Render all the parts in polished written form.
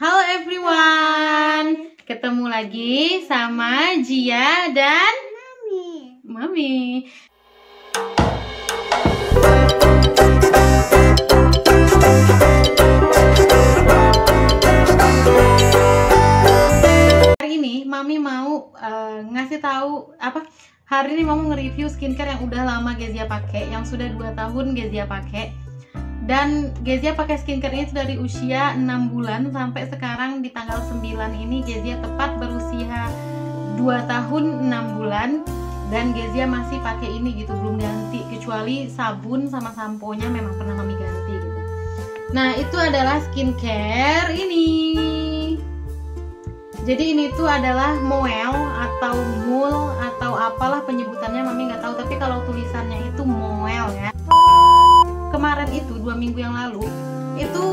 Halo everyone, ketemu lagi sama Jia dan Mami. Hari ini Mami mau ngasih tahu hari ini mau nge-review skincare yang udah lama Gezia pakai, yang sudah 2 tahun Gezia pakai. Dan Gezia pakai skincare ini dari usia 6 bulan sampai sekarang di tanggal 9 ini Gezia tepat berusia 2 tahun 6 bulan. Dan Gezia masih pakai ini gitu, belum ganti, kecuali sabun sama sampo-nya memang pernah Mami ganti gitu. Nah, itu adalah skincare ini. Jadi ini tuh adalah Moel atau Mul atau apalah penyebutannya Mami nggak tahu, tapi kalau tulisannya itu Moel ya. Kemarin itu 2 minggu yang lalu itu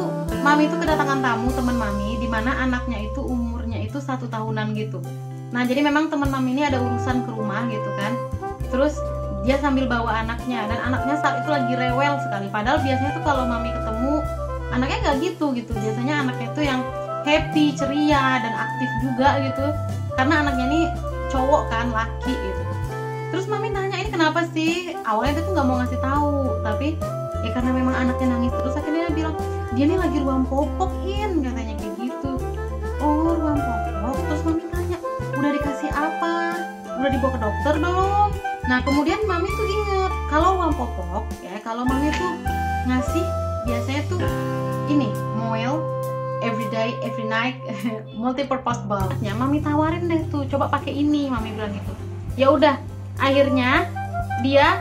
Mami itu kedatangan tamu teman Mami, dimana anaknya itu umurnya itu 1 tahunan gitu. Nah jadi memang teman Mami ini ada urusan ke rumah gitu kan, terus dia sambil bawa anaknya, dan anaknya saat itu lagi rewel sekali. Padahal biasanya tuh kalau Mami ketemu anaknya nggak gitu, biasanya anaknya itu yang happy, ceria, dan aktif juga gitu, karena anaknya ini cowok kan, laki gitu. Terus Mami nanya, ini kenapa sih? Awalnya dia tuh nggak mau ngasih tahu, tapi ya karena memang anaknya nangis terus, akhirnya dia bilang dia nih lagi ruam popokin, katanya kayak gitu. Oh, ruam popok. Terus Mami tanya, udah dikasih apa? Udah dibawa ke dokter belum? Nah kemudian Mami tuh inget kalau ruam popok ya, kalau Mami tuh ngasih biasanya tuh ini Moel every day every night multi-purpose balm. Mami tawarin deh tuh, coba pakai ini, Mami bilang gitu. Ya udah, akhirnya dia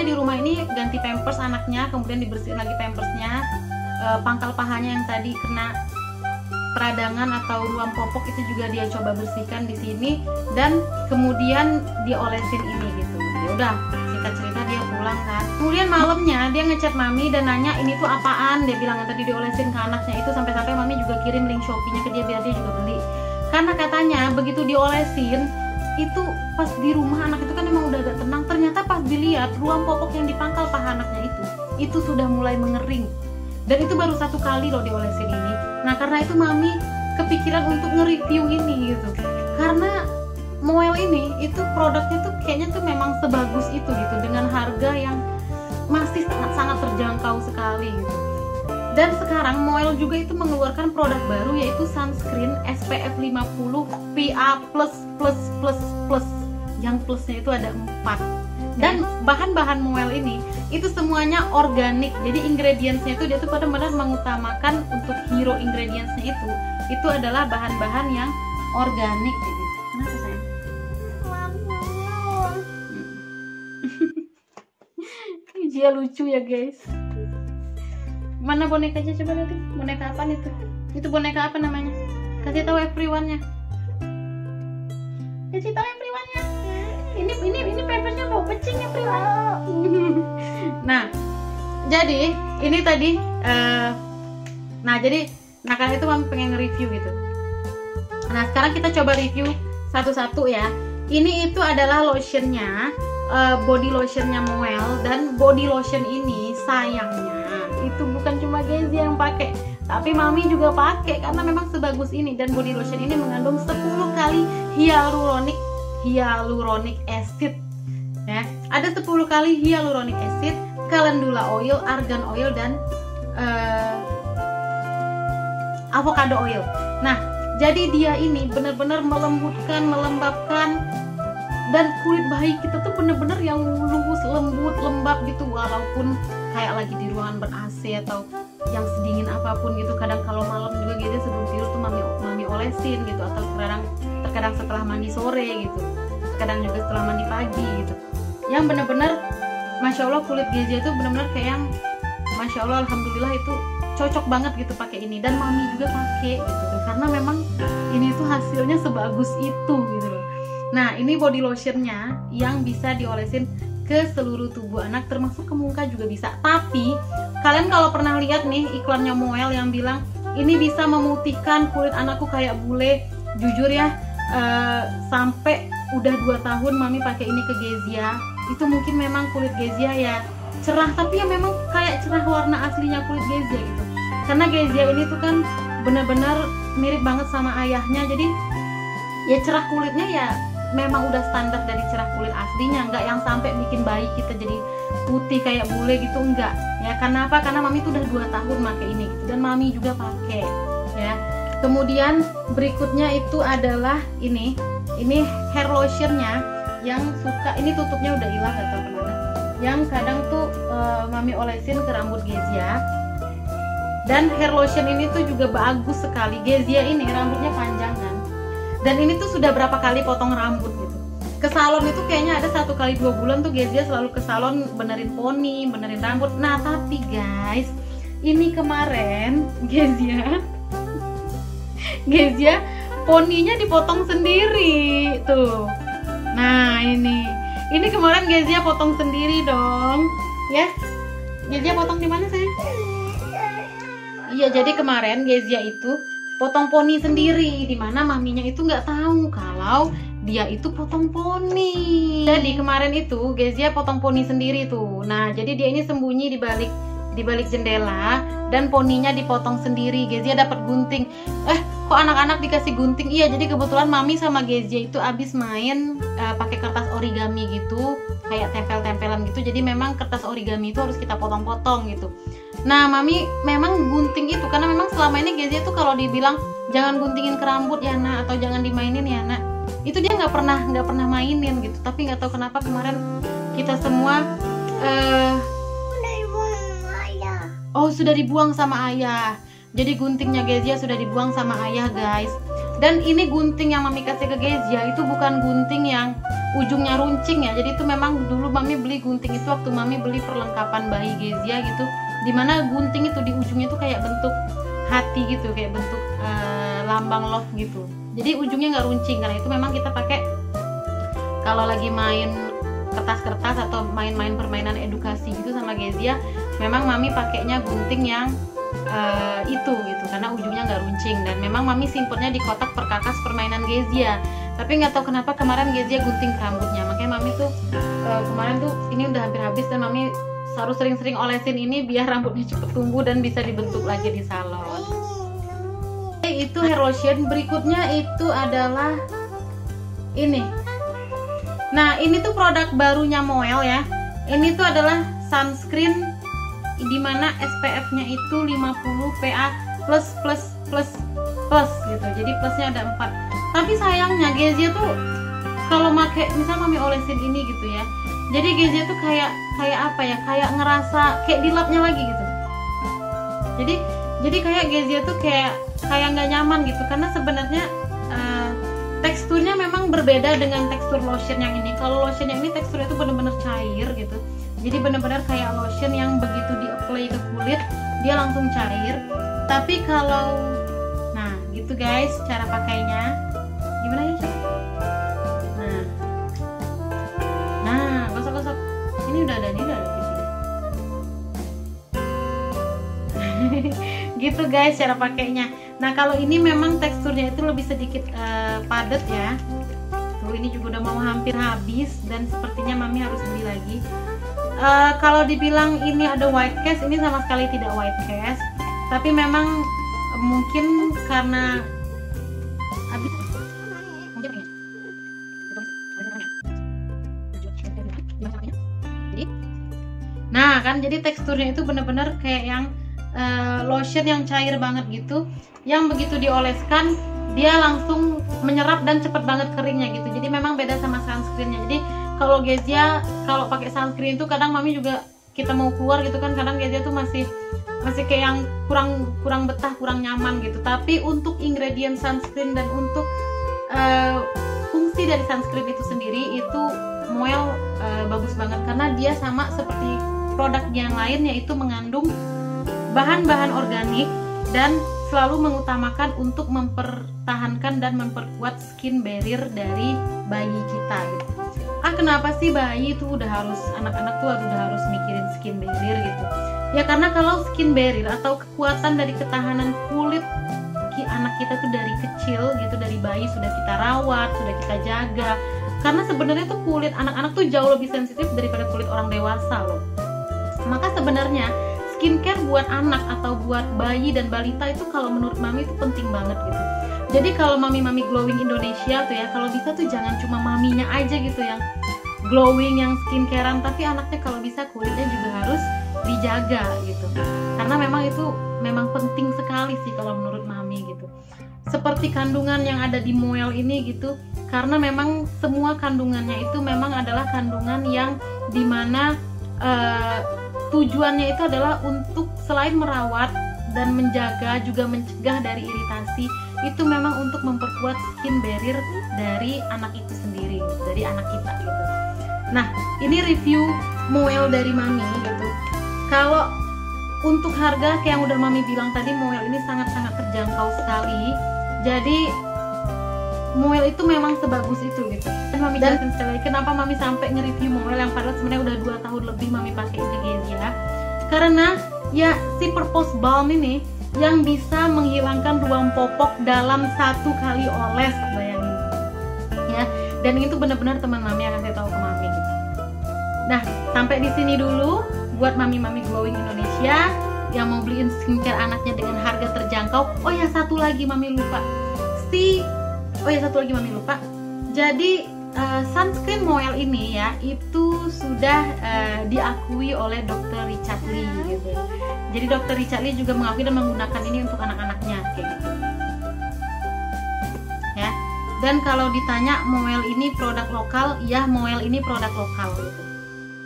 di rumah ini ganti pampers anaknya, kemudian dibersihin lagi pampersnya, pangkal pahanya yang tadi kena peradangan atau ruam popok itu juga dia coba bersihkan di sini, dan kemudian diolesin ini gitu. Ya udah, singkat cerita dia pulang kan. Kemudian malamnya dia ngechat Mami dan nanya ini tuh apaan, dia bilang tadi diolesin ke anaknya itu, sampai-sampai Mami juga kirim link Shopee-nya ke dia biar dia juga beli. Karena katanya begitu diolesin itu pas di rumah anak itu kan emang udah agak tenang, ternyata pas dilihat ruam popok yang di pangkal paha anaknya itu sudah mulai mengering, dan itu baru 1 kali loh diolesin ini. Nah karena itu Mami kepikiran untuk nge-review ini gitu, karena Moel ini itu produknya tuh kayaknya tuh memang sebagus itu gitu, dengan harga yang masih sangat terjangkau sekali gitu. Dan sekarang Moel juga itu mengeluarkan produk baru, yaitu sunscreen SPF 50 PA++++, yang plusnya itu ada 4. Dan bahan-bahan Moel ini itu semuanya organik. Jadi ingredientsnya itu dia tuh benar-benar mengutamakan untuk hero ingredientsnya itu adalah bahan-bahan yang organik gitu. Kenapa sayang? Dia lucu ya guys. Mana bonekanya, coba lihat, boneka apa itu? Itu boneka apa namanya? Kasih tahu everyone-nya. Kasih tahu everyone-nya. Ini pampersnya bau pecing everyone. Nah, jadi ini tadi karena itu Mami pengen nge-review gitu. Nah, sekarang kita coba review satu-satu ya. Ini itu adalah lotionnya, body lotionnya Moel, dan body lotion ini sayangnya itu bukan cuma Gezia yang pakai, tapi Mami juga pakai karena memang sebagus ini. Dan body lotion ini mengandung 10 kali hyaluronic acid ya. Ada 10 kali hyaluronic acid, calendula oil, argan oil, dan avocado oil. Nah jadi dia ini benar-benar melembutkan, melembabkan, dan kulit bayi kita tuh bener-bener yang lurus, lembut, lembab gitu, walaupun kayak lagi di ruangan ber-AC atau yang sedingin apapun gitu. Kadang kalau malam juga gitu sebelum tidur tuh mami olesin gitu, atau terkadang setelah mandi sore gitu, terkadang juga setelah mandi pagi gitu. Yang bener-bener Masya Allah kulit Gezia itu bener-bener kayak yang Masya Allah, Alhamdulillah itu cocok banget gitu pakai ini. Dan Mami juga pakai gitu, karena memang ini tuh hasilnya sebagus itu gitu loh. Nah ini body lotionnya yang bisa diolesin ke seluruh tubuh anak, termasuk ke muka juga bisa. Tapi kalian kalau pernah lihat nih iklannya Moel yang bilang ini bisa memutihkan kulit anakku kayak bule, jujur ya, sampai udah 2 tahun Mami pakai ini ke Gezia, itu mungkin memang kulit Gezia ya cerah, tapi ya memang kayak cerah warna aslinya kulit Gezia gitu. karena Gezia ini tuh kan benar-benar mirip banget sama ayahnya. Jadi ya cerah kulitnya ya memang udah standar dari cerah kulit aslinya, nggak yang sampai bikin bayi kita jadi putih kayak bule gitu, enggak ya. Karena apa? Karena mami tuh udah 2 tahun pakai ini gitu, dan mami juga pakai ya. Kemudian berikutnya itu adalah ini hair lotionnya yang suka, ini tutupnya udah hilang atau kemana, yang kadang tuh mami olesin ke rambut Gezia. Dan hair lotion ini tuh juga bagus sekali. Gezia ini rambutnya panjang kan, dan ini tuh sudah berapa kali potong rambut gitu. Ke salon itu kayaknya ada 1 kali 2 bulan tuh Gezia selalu ke salon benerin poni, benerin rambut. Nah tapi guys, ini kemarin Gezia poninya dipotong sendiri tuh. Nah ini kemarin Gezia potong sendiri dong ya. Gezia potong di mana sayang? Iya, jadi kemarin Gezia itu potong poni sendiri, dimana maminya itu nggak tahu kalau dia itu potong poni. Jadi kemarin itu Gezia potong poni sendiri tuh. Nah jadi dia ini sembunyi di balik jendela dan poninya dipotong sendiri. Gezia dapat gunting. Kok anak-anak dikasih gunting? Iya, jadi kebetulan mami sama Gezia itu abis main pakai kertas origami gitu, kayak tempel-tempelan gitu. Jadi memang kertas origami itu harus kita potong-potong gitu. Nah mami memang gunting itu karena memang selama ini Gezia tuh kalau dibilang jangan guntingin ke rambut ya nak, atau jangan dimainin ya nak, itu dia nggak pernah mainin gitu. Tapi nggak tahu kenapa kemarin kita semua sudah dibuang sama ayah. Jadi guntingnya Gezia sudah dibuang sama ayah guys. Dan ini gunting yang mami kasih ke Gezia itu bukan gunting yang ujungnya runcing ya. Jadi itu memang dulu mami beli gunting itu waktu mami beli perlengkapan bayi Gezia gitu, dimana gunting itu di ujungnya tuh kayak bentuk hati gitu, kayak bentuk lambang love gitu. Jadi ujungnya nggak runcing. Karena itu memang kita pakai kalau lagi main kertas-kertas atau main-main permainan edukasi gitu sama Gezia, memang mami pakainya gunting yang itu gitu, karena ujungnya nggak runcing. Dan memang mami simpennya di kotak perkakas permainan Gezia. Tapi nggak tahu kenapa kemarin Gezia gunting ke rambutnya, makanya mami tuh kemarin tuh ini udah hampir habis, dan mami harus sering-sering olesin ini biar rambutnya cepet tumbuh dan bisa dibentuk lagi di salon. Itu hair lotion. Berikutnya itu adalah ini. Nah ini tuh produk barunya Moel ya. Ini tuh adalah sunscreen dimana SPF-nya itu 50 PA plus gitu. Jadi plusnya ada 4. Tapi sayangnya Gezia tuh kalau pakai misal mami olesin ini gitu ya, jadi Gezia tuh kayak apa ya, kayak ngerasa kayak dilapnya lagi gitu. Jadi kayak Gezia tuh kayak nggak nyaman gitu, karena sebenarnya teksturnya memang berbeda dengan tekstur lotion yang ini. Kalau lotion yang ini teksturnya itu benar-benar cair gitu. Jadi benar-benar kayak lotion yang begitu di-apply ke kulit dia langsung cair. Tapi kalau gitu guys cara pakainya. Gimana ya? Nah, gosok-gosok. Ini udah ada di sini. Gitu guys cara pakainya. Nah, kalau ini memang teksturnya itu lebih sedikit padat ya. Tuh ini juga udah mau hampir habis dan sepertinya mami harus beli lagi. Kalau dibilang ini ada white cast, ini sama sekali tidak white cast. Tapi memang mungkin karena habis nah kan, jadi teksturnya itu bener-bener kayak yang lotion yang cair banget gitu, yang begitu dioleskan dia langsung menyerap dan cepet banget keringnya gitu. Jadi memang beda sama sunscreennya. Jadi kalau Gezia kalau pakai sunscreen itu kadang mami juga kita mau keluar gitu kan, kadang Gezia tuh masih kayak yang kurang betah, kurang nyaman gitu. Tapi untuk ingredient sunscreen dan untuk fungsi dari sunscreen itu sendiri itu Moel bagus banget, karena dia sama seperti produk yang lain, yaitu mengandung bahan-bahan organik dan selalu mengutamakan untuk mempertahankan dan memperkuat skin barrier dari bayi kita gitu. Kenapa sih bayi itu anak-anak tuh udah harus mikirin skin barrier gitu? Ya karena kalau skin barrier atau kekuatan dari ketahanan kulit anak kita tuh dari kecil gitu, dari bayi sudah kita rawat, sudah kita jaga. Karena sebenarnya tuh kulit anak-anak tuh jauh lebih sensitif daripada kulit orang dewasa loh. Maka sebenarnya skincare buat anak atau buat bayi dan balita itu kalau menurut mami itu penting banget gitu. Jadi kalau mami-mami glowing Indonesia tuh ya, kalau bisa tuh jangan cuma maminya aja gitu yang glowing, yang skincarean, tapi anaknya kalau bisa kulitnya juga harus dijaga gitu. Karena memang itu memang penting sekali sih kalau menurut mami gitu. Seperti kandungan yang ada di Moel ini gitu, karena memang semua kandungannya itu memang adalah kandungan yang dimana tujuannya itu adalah untuk selain merawat dan menjaga juga mencegah dari iritasi, itu memang untuk memperkuat skin barrier dari anak itu sendiri, dari anak kita gitu. Nah, ini review Moel dari mami gitu. Kalau untuk harga kayak yang udah mami bilang tadi, Moel ini sangat-sangat terjangkau sekali. Jadi Moel itu memang sebagus itu gitu. Dan mami jelasin sekali kenapa mami sampai nge-review Moel yang padahal sebenarnya udah 2 tahun lebih mami pakai Invigesia. Karena ya si Purpose Balm ini yang bisa menghilangkan ruam popok dalam 1 kali oles, bayangin ya. Dan itu benar-benar teman mami yang kasih tahu ke mami gitu. Nah, sampai di sini dulu buat mami-mami glowing Indonesia yang mau beliin skincare anaknya dengan harga terjangkau. Oh ya, satu lagi mami lupa. Jadi sunscreen Moel ini ya itu sudah diakui oleh Dr. Richard Lee gitu. Jadi Dr. Richard Lee juga mengakui dan menggunakan ini untuk anak-anaknya kayak gitu. Ya. Dan kalau ditanya Moel ini produk lokal, ya Moel ini produk lokal gitu.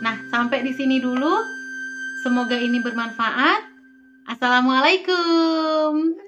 Nah, sampai di sini dulu. Semoga ini bermanfaat. Assalamualaikum.